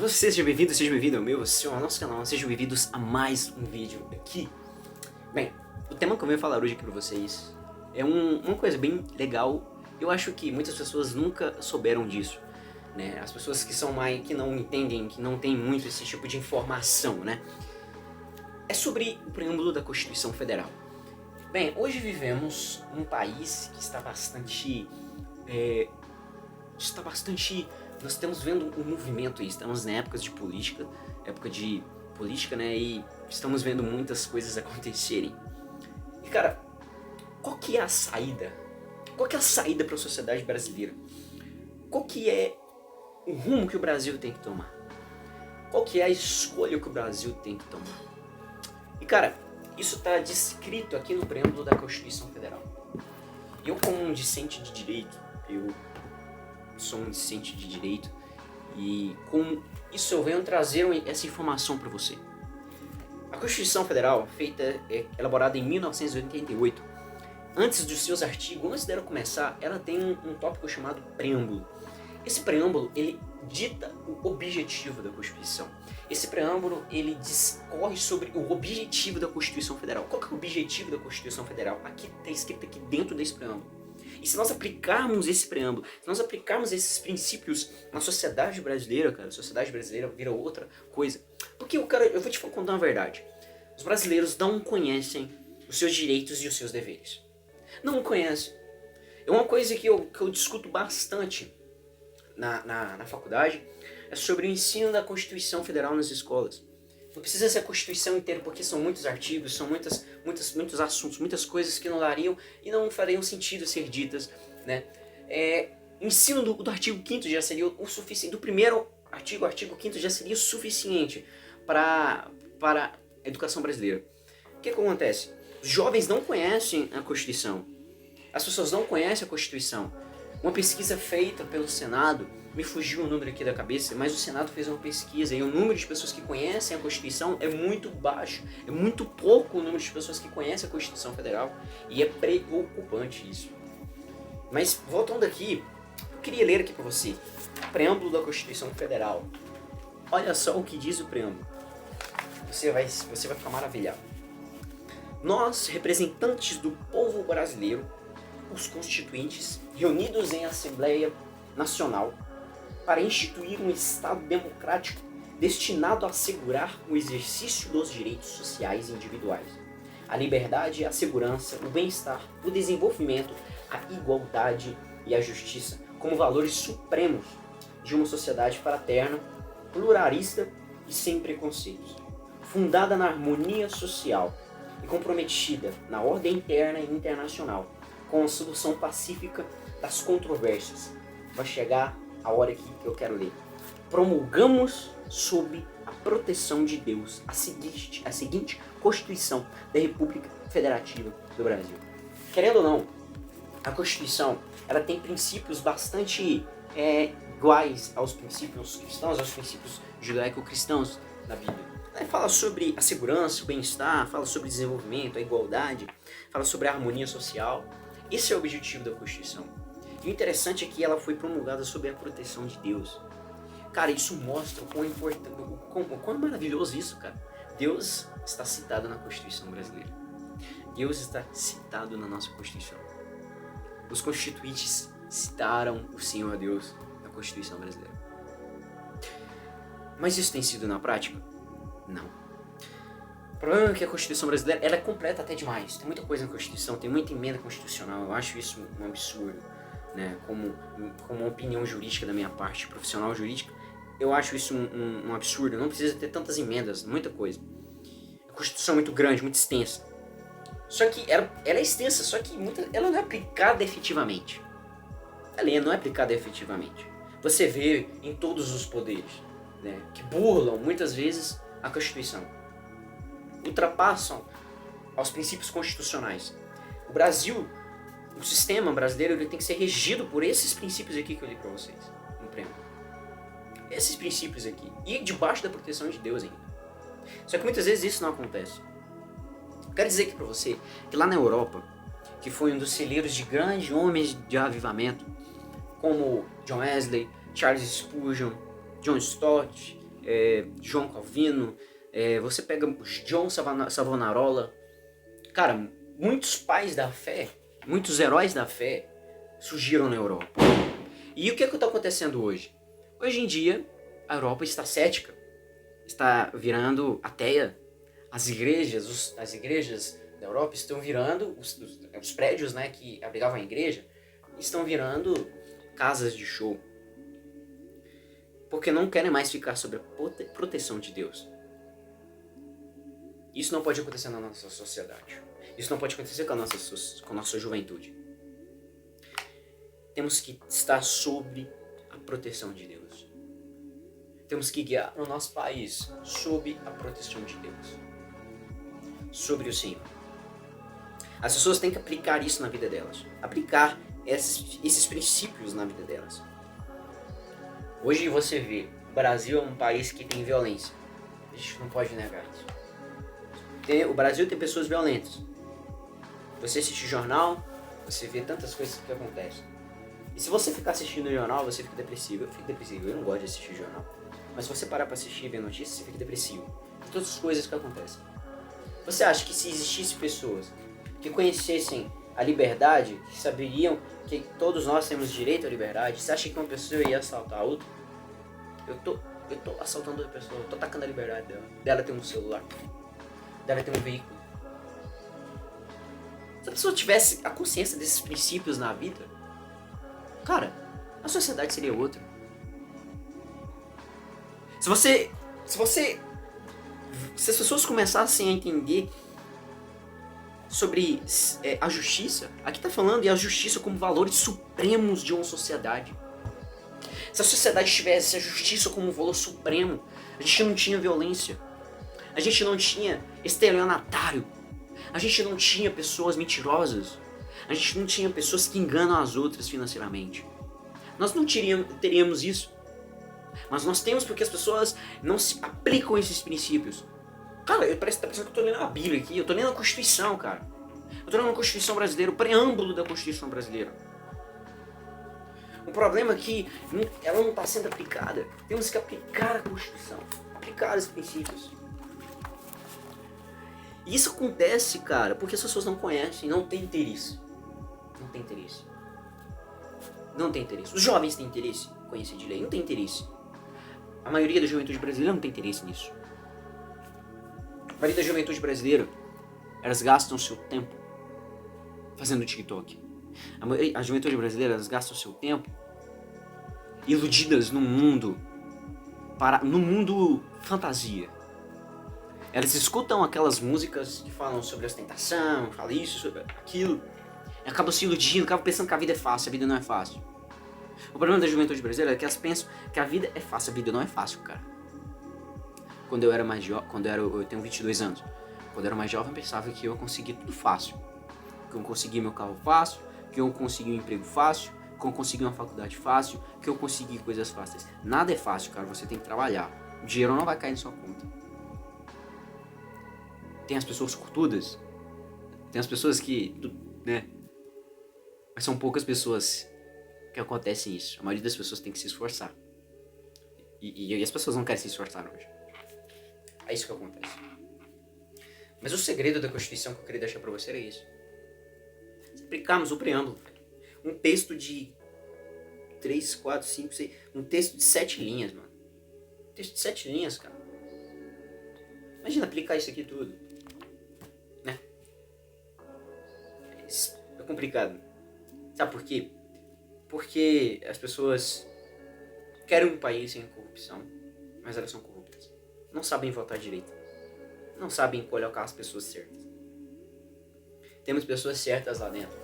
Seja bem-vindo ao meu, ao nosso canal, sejam bem-vindos a mais um vídeo aqui. Bem, o tema que eu venho falar hoje aqui pra vocês é uma coisa bem legal. Eu acho que muitas pessoas nunca souberam disso, né? As pessoas que não entendem, que não têm muito esse tipo de informação, né? É sobre o preâmbulo da Constituição Federal. Bem, hoje vivemos num país que está bastante... Nós estamos vendo um movimento aí, estamos na época de política, né, e estamos vendo muitas coisas acontecerem. E cara, qual que é a saída? Qual que é a saída para a sociedade brasileira? Qual que é o rumo que o Brasil tem que tomar? Qual que é a escolha que o Brasil tem que tomar? E cara, isso está descrito aqui no preâmbulo da Constituição Federal. Eu, como um discente de direito, e com isso eu venho trazer essa informação para você. A Constituição Federal, elaborada em 1988, antes dos seus artigos, antes dela começar, ela tem um tópico chamado preâmbulo. Esse preâmbulo, ele dita o objetivo da Constituição. Esse preâmbulo, ele discorre sobre o objetivo da Constituição Federal. Qual que é o objetivo da Constituição Federal? Aqui está escrito aqui dentro desse preâmbulo. E se nós aplicarmos esse preâmbulo, se nós aplicarmos esses princípios na sociedade brasileira, cara, a sociedade brasileira vira outra coisa. Porque, eu vou te contar uma verdade. Os brasileiros não conhecem os seus direitos e os seus deveres. Não conhecem. É uma coisa que eu discuto bastante na faculdade, é sobre o ensino da Constituição Federal nas escolas. Não precisa ser a Constituição inteira, porque são muitos artigos, são muitos assuntos, muitas coisas que não dariam e não fariam sentido ser ditas, né? O ensino do artigo 5º já seria o suficiente, do primeiro artigo, artigo 5º já seria o suficiente para a educação brasileira. O que acontece? Os jovens não conhecem a Constituição, as pessoas não conhecem a Constituição. Uma pesquisa feita pelo Senado, me fugiu o número aqui da cabeça, mas o Senado fez uma pesquisa e o número de pessoas que conhecem a Constituição é muito baixo. É muito pouco o número de pessoas que conhecem a Constituição Federal e é preocupante isso. Mas voltando aqui, eu queria ler aqui para você o preâmbulo da Constituição Federal. Olha só o que diz o preâmbulo. Você vai ficar maravilhado. Nós, representantes do povo brasileiro, os constituintes, reunidos em Assembleia Nacional, para instituir um Estado democrático destinado a assegurar o exercício dos direitos sociais individuais, a liberdade, a segurança, o bem-estar, o desenvolvimento, a igualdade e a justiça como valores supremos de uma sociedade fraterna, pluralista e sem preconceitos, fundada na harmonia social e comprometida na ordem interna e internacional, com a solução pacífica das controvérsias. Vai chegar a hora aqui que eu quero ler. Promulgamos sob a proteção de Deus a seguinte Constituição da República Federativa do Brasil. Querendo ou não, a Constituição ela tem princípios bastante iguais aos princípios cristãos, aos princípios judaico-cristãos da Bíblia. Fala sobre a segurança, o bem-estar, fala sobre o desenvolvimento, a igualdade, fala sobre a harmonia social. Esse é o objetivo da Constituição. E o interessante é que ela foi promulgada sob a proteção de Deus. Cara, isso mostra o quão importante, o quão maravilhoso isso, cara. Deus está citado na Constituição brasileira. Deus está citado na nossa Constituição. Os constituintes citaram o Senhor Deus na Constituição brasileira. Mas isso tem sido na prática? Não. O problema é que a Constituição brasileira ela é completa até demais. Tem muita coisa na Constituição, tem muita emenda constitucional. Eu acho isso um absurdo, né? Como uma opinião jurídica da minha parte, profissional jurídica, eu acho isso um absurdo. Não precisa ter tantas emendas, muita coisa. A Constituição é muito grande, muito extensa. Só que ela é extensa, só que ela não é aplicada efetivamente. Ela não é aplicada efetivamente. Você vê em todos os poderes, né, que burlam muitas vezes a Constituição, ultrapassam aos princípios constitucionais. O Brasil, o sistema brasileiro, ele tem que ser regido por esses princípios aqui que eu li para vocês no preâmbulo. Esses princípios aqui, e debaixo da proteção de Deus ainda. Só que muitas vezes isso não acontece. Eu quero dizer aqui para você que lá na Europa, que foi um dos celeiros de grandes homens de avivamento, como John Wesley, Charles Spurgeon, John Stott, João Calvino, você pega John Savonarola. Cara, muitos pais da fé, muitos heróis da fé surgiram na Europa. E o que está acontecendo hoje? Hoje em dia, a Europa está cética, está virando ateia. As igrejas da Europa estão virando, os prédios, né, que abrigavam a igreja, estão virando casas de show. Porque não querem mais ficar sob a proteção de Deus. Isso não pode acontecer na nossa sociedade. Isso não pode acontecer com a nossa juventude. Temos que estar sob a proteção de Deus. Temos que guiar o nosso país sob a proteção de Deus. Sobre o Senhor. As pessoas têm que aplicar isso na vida delas. Aplicar esses princípios na vida delas. Hoje você vê, o Brasil é um país que tem violência. A gente não pode negar isso. O Brasil tem pessoas violentas. Você assiste jornal, você vê tantas coisas que acontecem. E se você ficar assistindo o jornal, você fica depressivo. Eu fico depressivo, eu não gosto de assistir jornal. Mas se você parar pra assistir e ver notícias, você fica depressivo. De todas as coisas que acontecem. Você acha que se existisse pessoas que conhecessem a liberdade, que saberiam que todos nós temos direito à liberdade, você acha que uma pessoa ia assaltar a outra? Eu tô assaltando outra pessoa, eu tô atacando a liberdade dela. Dela ter um celular, dela ter um veículo. Se a pessoa tivesse a consciência desses princípios na vida, cara, a sociedade seria outra. Se as pessoas começassem a entender sobre a justiça, aqui está falando de a justiça como valores supremos de uma sociedade. Se a sociedade tivesse a justiça como um valor supremo, a gente não tinha violência, a gente não tinha estelionatário, a gente não tinha pessoas mentirosas, a gente não tinha pessoas que enganam as outras financeiramente. Nós não teríamos isso. Mas nós temos porque as pessoas não se aplicam esses princípios. Cara, parece que tá pensando que eu tô lendo a Bíblia aqui, eu tô lendo a Constituição, cara. Eu tô lendo a Constituição brasileira, o preâmbulo da Constituição brasileira. O problema é que ela não tá sendo aplicada. Temos que aplicar a Constituição, aplicar os princípios. E isso acontece, cara, porque as pessoas não conhecem, não têm interesse. Não tem interesse. Não tem interesse. Os jovens têm interesse em conhecer de lei, não tem interesse. A maioria da juventude brasileira não tem interesse nisso. A maioria da juventude brasileira, elas gastam seu tempo fazendo TikTok. A juventude brasileira, elas gastam seu tempo iludidas no mundo fantasia. Elas escutam aquelas músicas que falam sobre ostentação, falam isso, sobre aquilo, e acabam se iludindo, acabam pensando que a vida é fácil, a vida não é fácil. O problema da juventude brasileira é que elas pensam que a vida é fácil, a vida não é fácil, cara. Quando eu era mais jovem, eu tenho 22 anos, quando eu era mais jovem eu pensava que eu conseguia tudo fácil. Que eu conseguia meu carro fácil, que eu conseguia um emprego fácil, que eu conseguia uma faculdade fácil, que eu conseguia coisas fáceis. Nada é fácil, cara, você tem que trabalhar. O dinheiro não vai cair na sua conta. Tem as pessoas sortudas, tem as pessoas que, né, mas são poucas pessoas que acontecem isso. A maioria das pessoas tem que se esforçar. E as pessoas não querem se esforçar hoje. É isso que acontece. Mas o segredo da Constituição que eu queria deixar pra você era isso. Se aplicarmos o preâmbulo, um texto de 3, 4, 5, 6... Um texto de 7 linhas, mano. Um texto de 7 linhas, cara. Imagina aplicar isso aqui tudo. Né? É complicado. Sabe por quê? Porque as pessoas querem um país sem corrupção, mas elas são corruptas. Não sabem votar direito. Não sabem colocar as pessoas certas. Temos pessoas certas lá dentro.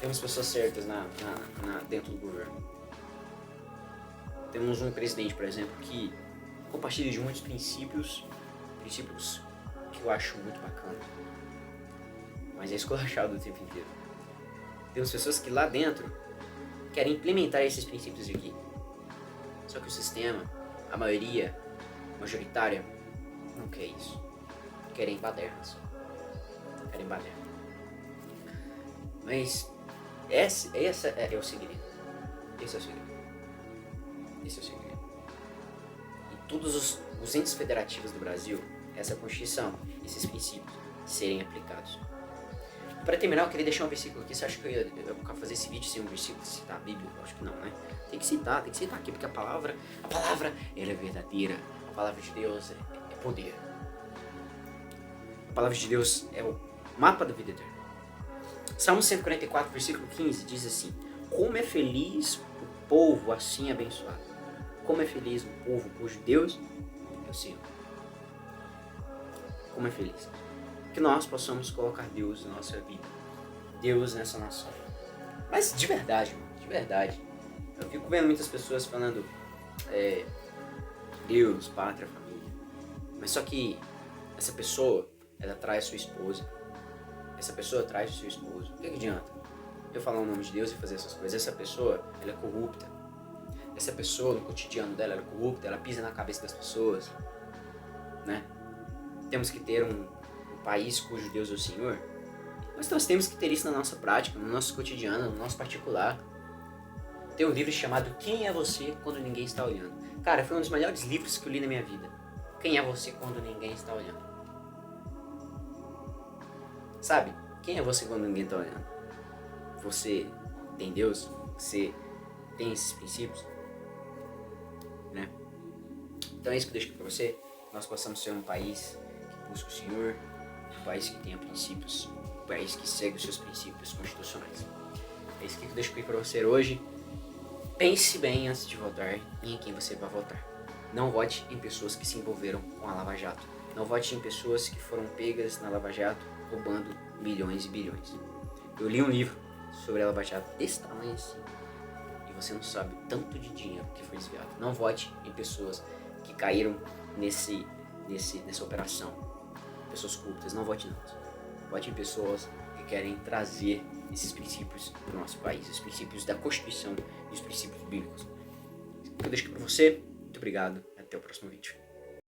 Temos pessoas certas dentro do governo. Temos um presidente, por exemplo, que compartilha de muitos princípios que eu acho muito bacana. Mas é esculachado o tempo inteiro. Temos pessoas que lá dentro querem implementar esses princípios aqui. Só que o sistema, a maioria majoritária, não quer isso. Querem badernas. Querem baderna. Mas esse é o segredo. Esse é o segredo. Esse é o segredo. todos os entes federativos do Brasil, essa Constituição, esses princípios, serem aplicados. Para terminar, eu queria deixar um versículo aqui. Você acha que eu ia fazer esse vídeo sem um versículo, citar a Bíblia? Eu acho que não, né? Tem que citar aqui, porque a palavra, ela é verdadeira. A palavra de Deus é poder. A palavra de Deus é o mapa da vida eterna. Salmo 144, versículo 15, diz assim: como é feliz o povo assim abençoado. Como é feliz o povo cujo Deus é o Senhor. Como é feliz. Que nós possamos colocar Deus na nossa vida. Deus nessa nação. Mas de verdade, mano, de verdade. Eu fico vendo muitas pessoas falando Deus, pátria, família. Mas só que essa pessoa, ela traz sua esposa. Essa pessoa traz o seu esposo. O que adianta eu falar o nome de Deus e fazer essas coisas? Essa pessoa, ela é corrupta. Essa pessoa, no cotidiano dela, ela é corrupta. Ela pisa na cabeça das pessoas, né? Temos que ter um país cujo Deus é o Senhor. Mas nós temos que ter isso na nossa prática, no nosso cotidiano, no nosso particular. Tem um livro chamado Quem é Você Quando Ninguém Está Olhando. Cara, foi um dos melhores livros que eu li na minha vida. Quem é você quando ninguém está olhando? Sabe? Quem é você quando ninguém está olhando? Você tem Deus? Você tem esses princípios? Né? Então é isso que eu deixo aqui pra você. Nós possamos ser um país que busca o Senhor, um país que tenha princípios, um país que segue os seus princípios constitucionais. É isso que eu deixo aqui pra você hoje. Pense bem antes de votar e em quem você vai votar. Não vote em pessoas que se envolveram com a Lava Jato. Não vote em pessoas que foram pegas na Lava Jato roubando milhões e bilhões. Eu li um livro sobre a Lava Jato desse tamanho assim, e você não sabe o tanto de dinheiro que foi desviado. Não vote em pessoas que caíram nessa operação. Pessoas corruptas, não vote não. Vote em pessoas que querem trazer esses princípios para o nosso país, os princípios da Constituição e os princípios bíblicos. Eu deixo aqui para você. Muito obrigado. Até o próximo vídeo.